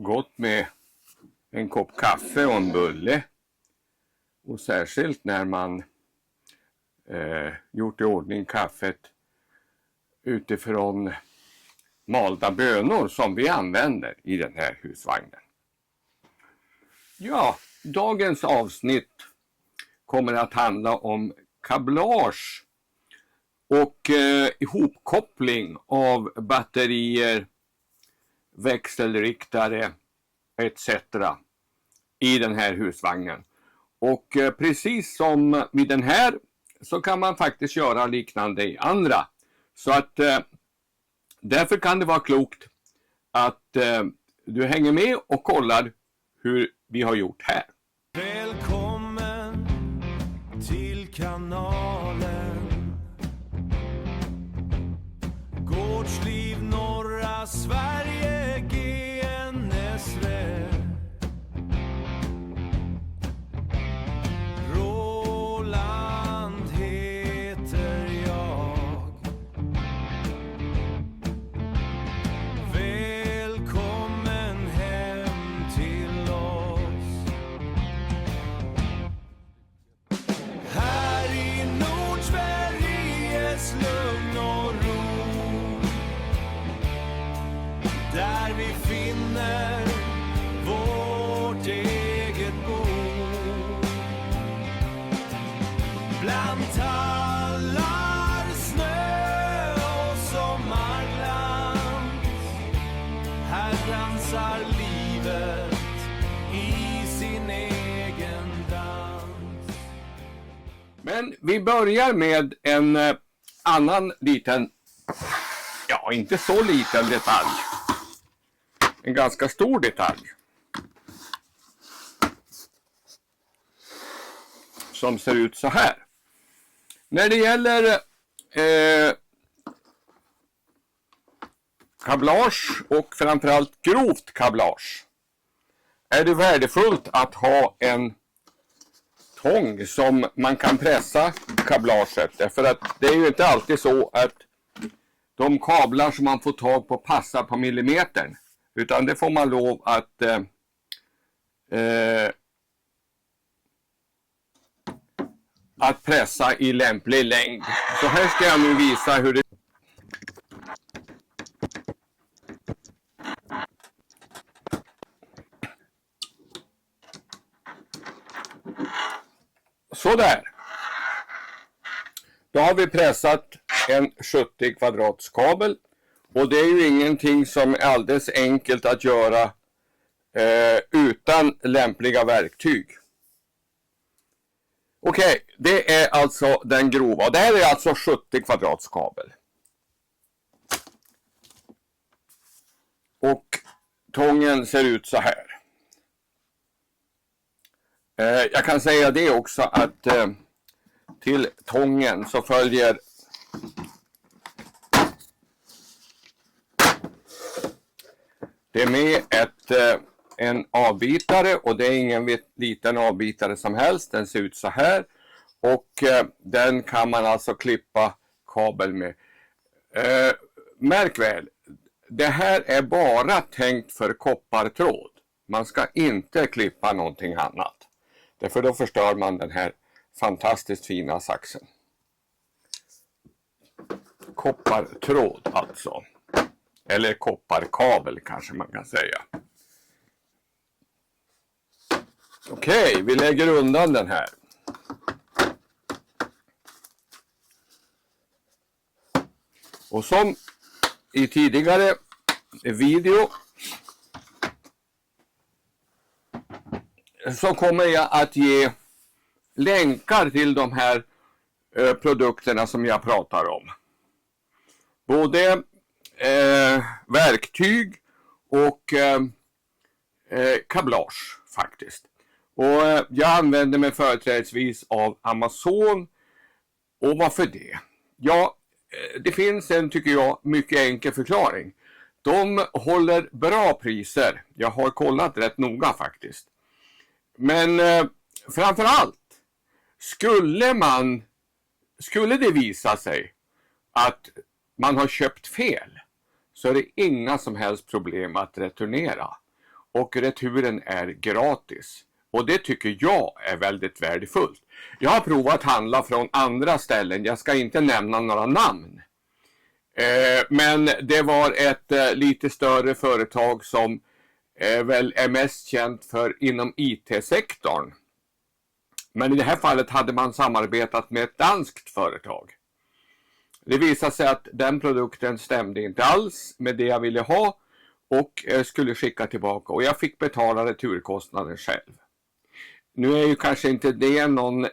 gott med en kopp kaffe och en bulle. Och särskilt när man gjort i ordning kaffet utifrån malda bönor som vi använder i den här husvagnen. Ja, dagens avsnitt kommer att handla om kablage och ihopkoppling av batterier, växelriktare etc. i den här husvagnen. Och precis som vid den här så kan man faktiskt göra liknande i andra. Så att därför kan det vara klokt att du hänger med och kollar hur vi har gjort här. Välkommen till kanalen Gårdsliv norra Sverige GNSV. Roland heter jag. Välkommen hem till oss. Här i Nordsveriges lugn och ro, där vi finner vårt eget bo. Bland tallar, snö och sommarglans, här dansar livet i sin egen dans. Men vi börjar med en annan liten, ja inte så liten detalj. En ganska stor detalj. Som ser ut så här. När det gäller kablage och framförallt grovt kablage är det värdefullt att ha en tång som man kan pressa kablaget. Därför att det är ju inte alltid så att de kablar som man får tag på passar på millimetern. Utan det får man lov att pressa i lämplig längd. Så här ska jag nu visa hur det... Så där. Då har vi pressat en 70 kvadrats kabel. Och det är ju ingenting som är alldeles enkelt att göra utan lämpliga verktyg. Okej, det är alltså den grova. Det här är alltså 70 kvadrats kabel. Och tången ser ut så här. Jag kan säga det också att till tången så följer det är med en avbitare, och det är ingen liten avbitare som helst. Den ser ut så här. Och den kan man alltså klippa kabel med. Märk väl, det här är bara tänkt för koppartråd. Man ska inte klippa någonting annat. Därför då förstör man den här fantastiskt fina saxen. Koppartråd alltså. Eller kopparkabel kanske man kan säga. Okej, vi lägger undan den här. Och som i tidigare video så kommer jag att ge länkar till de här produkterna som jag pratar om. Både verktyg och kablage faktiskt. Och jag använder mig företrädesvis av Amazon. Och varför det? Ja, det finns en, tycker jag, mycket enkel förklaring. De håller bra priser. Jag har kollat rätt noga faktiskt. Men framförallt skulle det visa sig att man har köpt fel, så är det inga som helst problem att returnera. och returen är gratis. Och det tycker jag är väldigt värdefullt. Jag har provat handla från andra ställen. Jag ska inte nämna några namn. Men det var ett lite större företag som väl är mest känt för inom IT-sektorn. Men i det här fallet hade man samarbetat med ett danskt företag. Det visade sig att den produkten stämde inte alls med det jag ville ha och skulle skicka tillbaka. Och jag fick betala returkostnaden själv. Nu är ju kanske inte det någon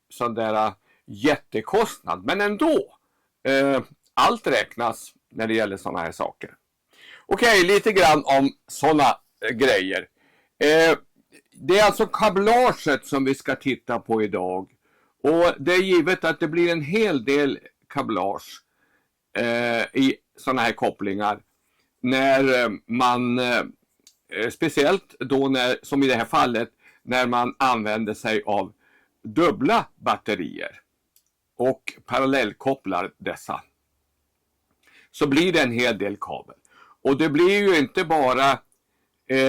sån där jättekostnad, men ändå. Allt räknas när det gäller sådana här saker. Okej, lite grann om sådana grejer. Det är alltså kablaget som vi ska titta på idag. Och det är givet att det blir en hel del kablage i sådana här kopplingar. När man, speciellt då när, som i det här fallet, när man använder sig av dubbla batterier och parallellkopplar dessa. Så blir det en hel del kabel. Och det blir ju inte bara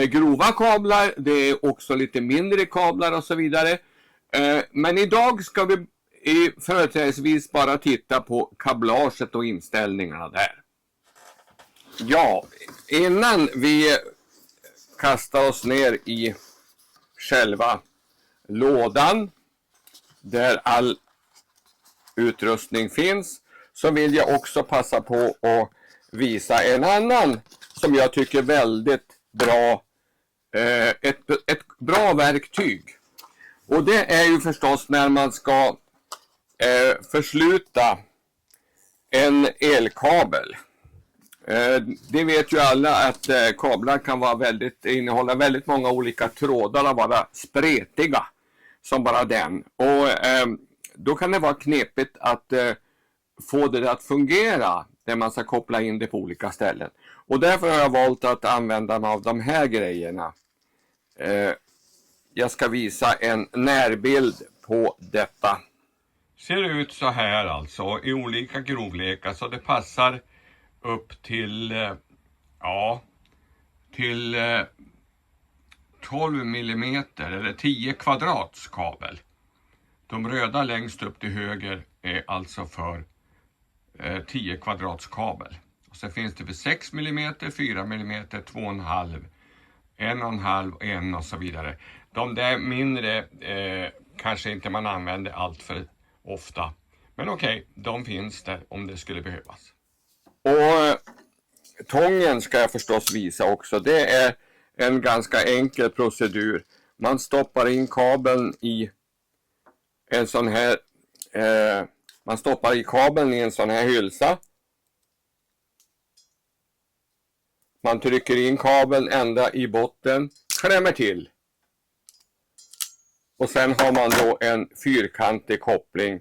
grova kablar, det är också lite mindre kablar och så vidare. Men idag ska vi företrädesvis bara titta på kablaget och inställningarna där. Ja, innan vi kastar oss ner i själva lådan där all utrustning finns, så vill jag också passa på att visa en annan som jag tycker väldigt bra, ett bra verktyg. Och det är ju förstås när man ska försluta en elkabel. Det vet ju alla att kablar kan vara innehålla väldigt många olika trådar och vara spretiga som bara den. Och då kan det vara knepigt att få det att fungera när man ska koppla in det på olika ställen. Och därför har jag valt att använda mig av de här grejerna. Jag ska visa en närbild på detta. Ser ut så här alltså i olika grovlekar, så det passar upp till 12 mm eller 10 kvadrats kabel. De röda längst upp till höger är alltså för 10 kvadrats kabel. Och sen finns det för 6 mm, 4 mm, 2,5, 1,5 och 1 och så vidare. De där mindre kanske inte man använder allt för ofta. Men okej, de finns där om det skulle behövas. Och tången ska jag förstås visa också. Det är en ganska enkel procedur. Man stoppar in kabeln i en sån här hylsa. Man trycker in kabeln ända i botten, klämmer till. Och sen har man då en fyrkantig koppling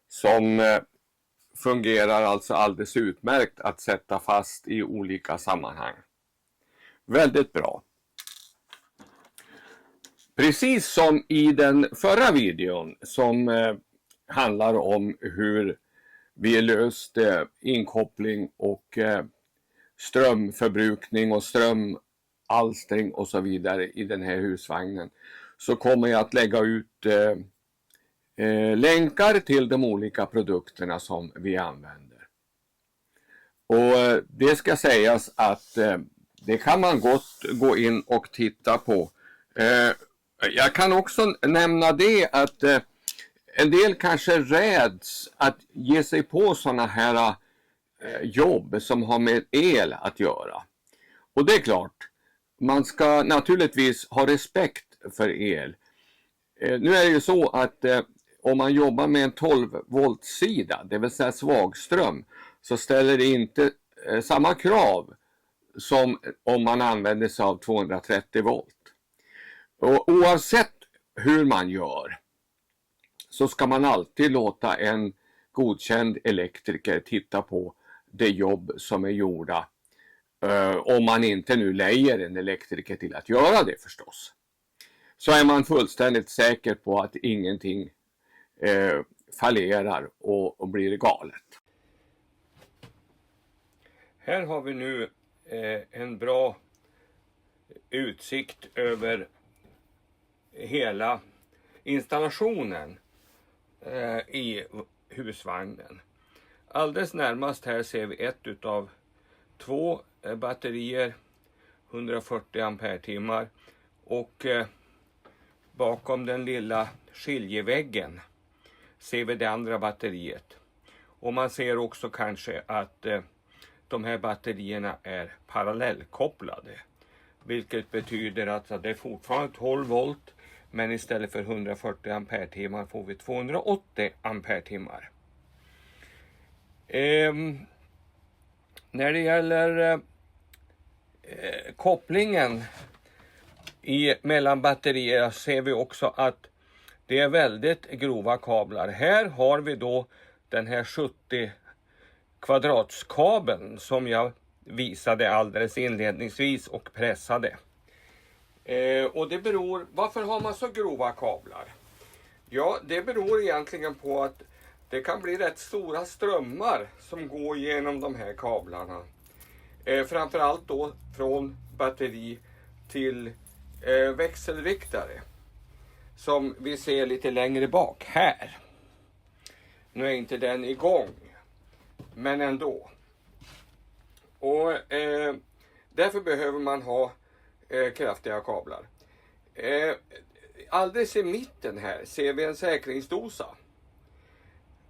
som fungerar alltså alldeles utmärkt att sätta fast i olika sammanhang. Väldigt bra. Precis som i den förra videon som handlar om hur vi löste inkoppling och strömförbrukning och strömalstring och så vidare i den här husvagnen, så kommer jag att lägga ut länkar till de olika produkterna som vi använder. Och det ska sägas att det kan man gott gå in och titta på. Jag kan också nämna det att en del kanske räds att ge sig på sådana här jobb som har med el att göra. Och det är klart, man ska naturligtvis ha respekt för el. Nu är det ju så att om man jobbar med en 12 volt sida, det vill säga svagström, så ställer det inte samma krav som om man använder sig av 230 volt. Och oavsett hur man gör så ska man alltid låta en godkänd elektriker titta på det jobb som är gjorda. Om man inte nu lejer en elektriker till att göra det förstås. Så är man fullständigt säker på att ingenting fallerar och blir galet. Här har vi nu en bra utsikt över hela installationen i husvagnen. Alldeles närmast här ser vi ett utav 2 batterier, 140 ampere-timmar, och bakom den lilla skiljeväggen ser vi det andra batteriet. Och man ser också kanske att de här batterierna är parallellkopplade. Vilket betyder att det är fortfarande 12 volt, men istället för 140 ampere-timmar får vi 280 ampere-timmar. När det gäller kopplingen mellan batterier ser vi också att det är väldigt grova kablar. Här har vi då den här 70 kvadratskabeln som jag visade alldeles inledningsvis och pressade. Och det beror, varför har man så grova kablar? Ja, det beror egentligen på att det kan bli rätt stora strömmar som går genom de här kablarna. Framförallt då från batteri till växelriktare. Som vi ser lite längre bak här. Nu är inte den igång, men ändå. Och därför behöver man ha kraftiga kablar. Alldeles i mitten här ser vi en säkringsdosa.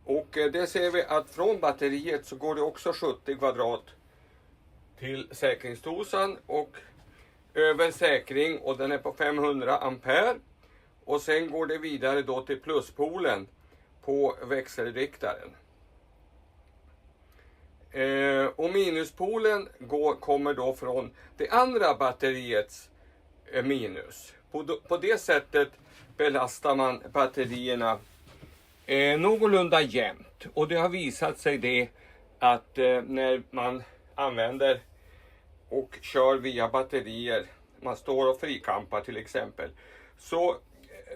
Och det ser vi att från batteriet så går det också 70 kvadrat till säkringsdosan och över säkring, och den är på 500 ampere. Och sen går det vidare då till pluspolen på växelriktaren. Och minuspolen kommer då från det andra batteriets minus. På det sättet belastar man batterierna någorlunda jämnt. Och det har visat sig det att när man använder och kör via batterier, man står och frikampar till exempel, så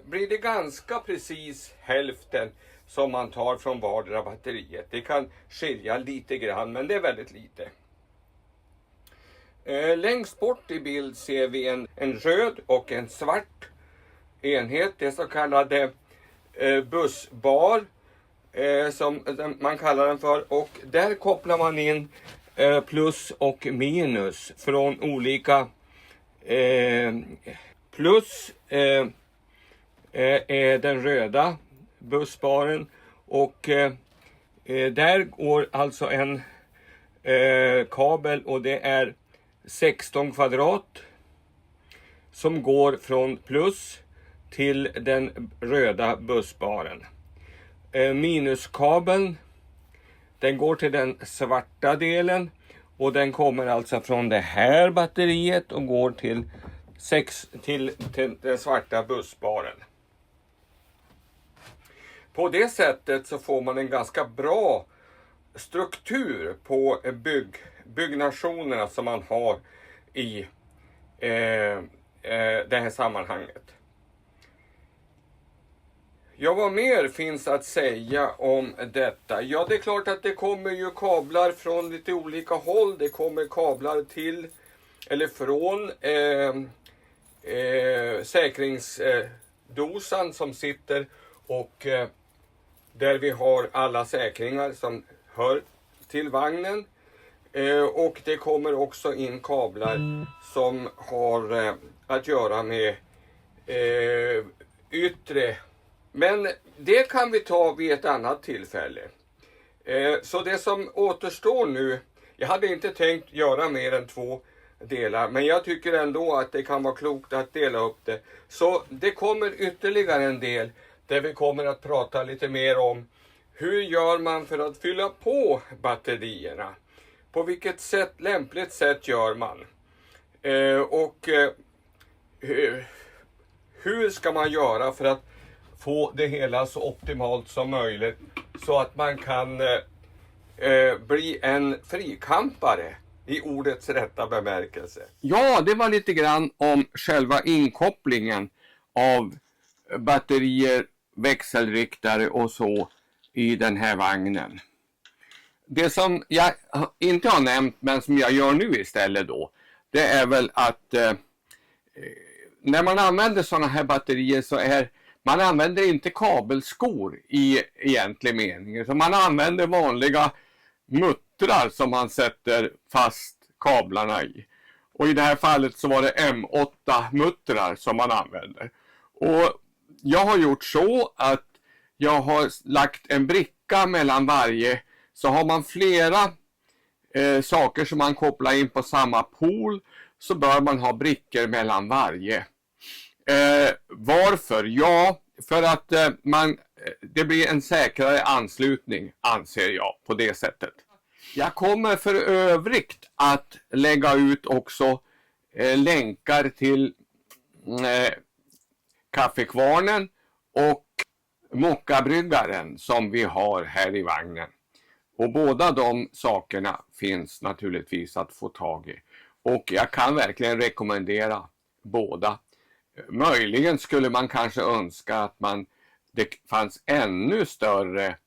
blir det ganska precis hälften som man tar från vardera batteriet. Det kan skilja lite grann, men det är väldigt lite. Längst bort i bild ser vi en röd och en svart enhet, det så kallade bussbar som man kallar den för, och där kopplar man in plus och minus från olika plus är den röda bussbaren, och där går alltså en kabel, och det är 16 kvadrat som går från plus till den röda bussbaren. Minuskabeln, den går till den svarta delen, och den kommer alltså från det här batteriet och går till den svarta bussbaren. På det sättet så får man en ganska bra struktur på byggnationerna som man har i det här sammanhanget. Ja, vad mer finns att säga om detta? Ja, det är klart att det kommer ju kablar från lite olika håll. Det kommer kablar till eller från säkringsdosan som sitter, och där vi har alla säkringar som hör till vagnen. Och det kommer också in kablar som har att göra med yttre. Men det kan vi ta vid ett annat tillfälle. Så det som återstår nu, jag hade inte tänkt göra mer än 2 delar, men jag tycker ändå att det kan vara klokt att dela upp det. Så det kommer ytterligare en del där vi kommer att prata lite mer om hur gör man för att fylla på batterierna. På vilket lämpligt sätt gör man. Och hur ska man göra för att få det hela så optimalt som möjligt, så att man kan bli en frikampare i ordets rätta bemärkelse. Ja, det var lite grann om själva inkopplingen av batterier, växelriktare och så i den här vagnen. Det som jag inte har nämnt, men som jag gör nu istället då, det är väl att när man använder sådana här batterier så man använder inte kabelskor i egentlig mening. Utan man använder vanliga muttrar som man sätter fast kablarna i. Och i det här fallet så var det M8-muttrar som man använder. Och jag har gjort så att jag har lagt en bricka mellan varje. Så har man flera saker som man kopplar in på samma pol så bör man ha brickor mellan varje. Varför? Ja, för att det blir en säkrare anslutning, anser jag, på det sättet. Jag kommer för övrigt att lägga ut också länkar till kaffekvarnen och mockabryggaren som vi har här i vagnen. Och båda de sakerna finns naturligtvis att få tag i. Och jag kan verkligen rekommendera båda. Möjligen skulle man kanske önska att det fanns ännu större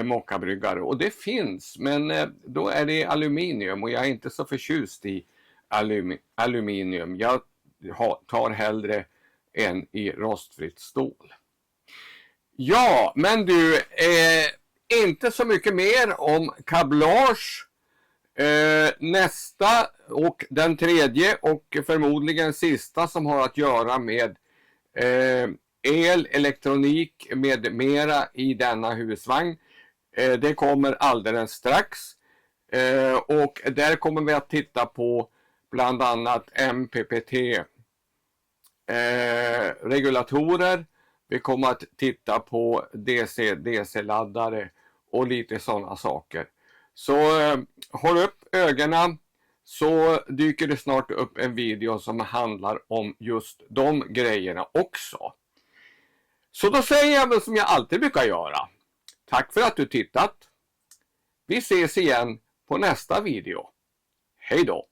mockabryggare. Och det finns, men då är det aluminium och jag är inte så förtjust i aluminium. Jag tar hellre en i rostfritt stål. Ja, men du, inte så mycket mer om kablage. Nästa och den tredje och förmodligen sista som har att göra med el, elektronik med mera i denna husvagn. Det kommer alldeles strax. Och där kommer vi att titta på bland annat MPPT regulatorer. Vi kommer att titta på DC-laddare och lite sådana saker. Så håll upp ögonen så dyker det snart upp en video som handlar om just de grejerna också. Så då säger jag väl som jag alltid brukar göra. Tack för att du tittat. Vi ses igen på nästa video. Hej då!